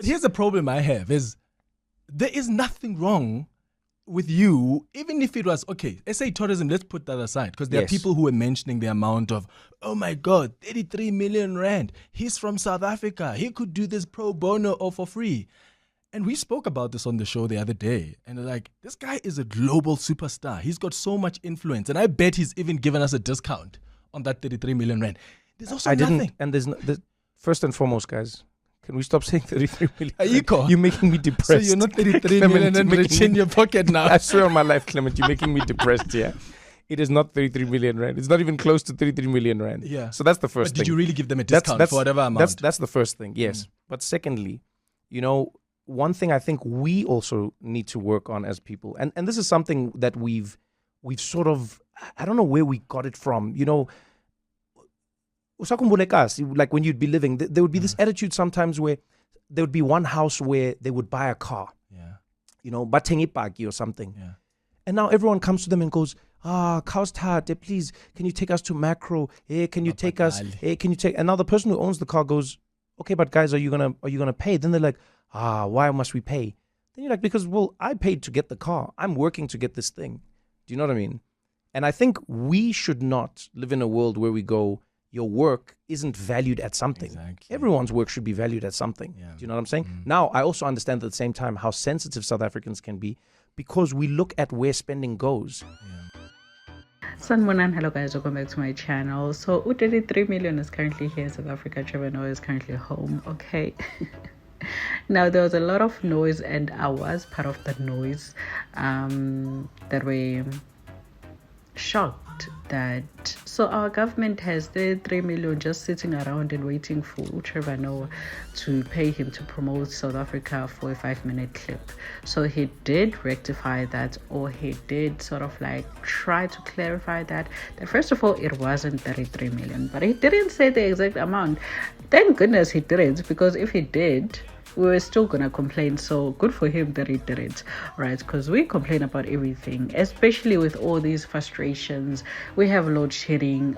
here's the problem I have is there is nothing wrong with you, even if it was, okay, SA tourism, let's put that aside, because there are people who are mentioning the amount of, oh my God, 33 million rand. He's from South Africa. He could do this pro bono or for free. And we spoke about this on the show the other day. And like, this guy is a global superstar. He's got so much influence. And I bet he's even given us a discount on that 33 million rand. There's also nothing. And first and foremost, guys, can we stop saying 33 million? Aiko. You're making me depressed. So you're not 33 million and rich in your pocket now. I swear on my life, Clement, you're making me depressed here. It is not 33 million rand. It's not even close to 33 million rand. Yeah. So that's the first thing. Did you really give them a discount for whatever amount? That's the first thing, yes. But secondly, one thing I think we also need to work on as people, and this is something that we've sort of, I don't know where we got it from, like when you'd be living, there would be this attitude sometimes where there would be one house where they would buy a car, batengi paki or something. Yeah. And now everyone comes to them and goes, cow's tate, please, can you take us to Macro? Hey, can you take us? Hey, can you take? And now the person who owns the car goes, okay, but guys, are you gonna pay? Then they're like, why must we pay? Then you're like, because, well, I paid to get the car. I'm working to get this thing. Do you know what I mean? And I think we should not live in a world where we go, your work isn't valued at something. Exactly. Everyone's work should be valued at something. Yeah. Do you know what I'm saying? Now, I also understand at the same time how sensitive South Africans can be because we look at where spending goes. Sanmonan, hello guys, welcome back to my channel. So 33 million is currently here in South Africa. Trevor Noah is currently home, okay? Now, there was a lot of noise, and I was part of the noise that we shocked that so our government has the 3 million just sitting around and waiting for Trevor Noah to pay him to promote South Africa for a 5-minute clip. So he did rectify that, or he did sort of like try to clarify that first of all it wasn't 33 million, but he didn't say the exact amount. Thank goodness he didn't, because if he did, we were still gonna complain. So good for him that he did it, right? Because we complain about everything, especially with all these frustrations. We have load shedding,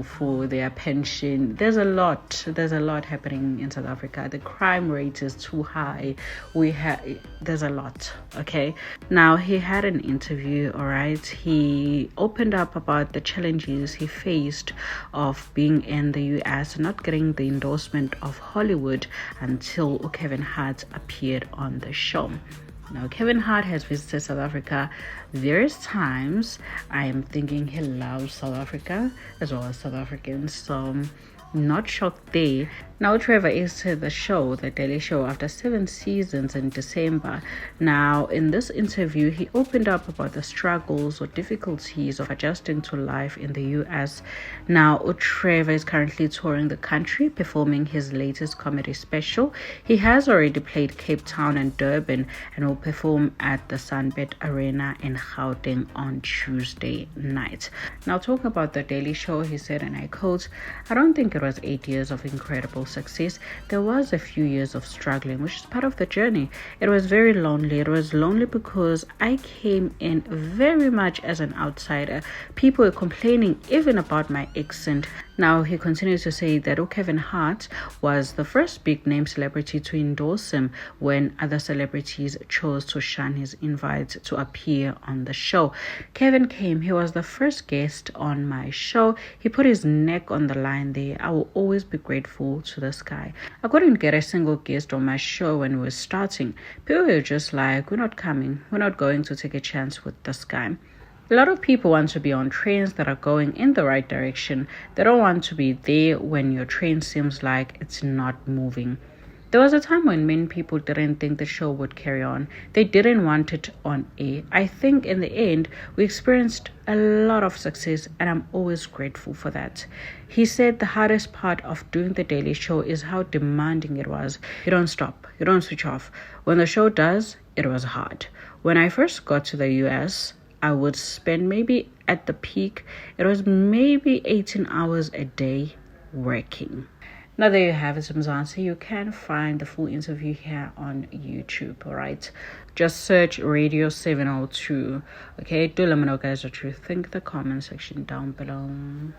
for their pension. There's a lot happening in South Africa. The crime rate is too high. There's a lot. Okay, now he had an interview, all right? He opened up about the challenges he faced of being in the US, not getting the endorsement of Hollywood until Kevin Hart appeared on the show. Now, Kevin Hart has visited South Africa various times. I am thinking he loves South Africa as well as South Africans, so not shocked there. Now, Trevor exited the show, The Daily Show, after 7 seasons in December. Now, in this interview, he opened up about the struggles or difficulties of adjusting to life in the US. Now, Trevor is currently touring the country, performing his latest comedy special. He has already played Cape Town and Durban and will perform at the Sunbet Arena in Gauteng on Tuesday night. Now, talking about The Daily Show, he said, and I quote, "I don't think it was 8 years of incredible success. There was a few years of struggling, which is part of the journey. It was very lonely. It was lonely because I came in very much as an outsider. People were complaining even about my accent." Now, he continues to say that Kevin Hart was the first big name celebrity to endorse him when other celebrities chose to shun his invite to appear on the show. Kevin came. He was the first guest on my show. He put his neck on the line there. I will always be grateful to this guy. I couldn't get a single guest on my show when we were starting. People were just like, we're not coming. We're not going to take a chance with this guy. A lot of people want to be on trains that are going in the right direction. They don't want to be there when your train seems like it's not moving. There was a time when many people didn't think the show would carry on. They didn't want it on air. I think in the end, we experienced a lot of success, and I'm always grateful for that. He said the hardest part of doing The Daily Show is how demanding it was. You don't stop. You don't switch off. When the show does, it was hard. When I first got to the US, I would spend maybe at the peak, it was maybe 18 hours a day working. Now, there you have it, Mzansi. You can find the full interview here on YouTube, all right? Just search Radio 702, okay? Do let me know, guys, what you think in the comment section down below.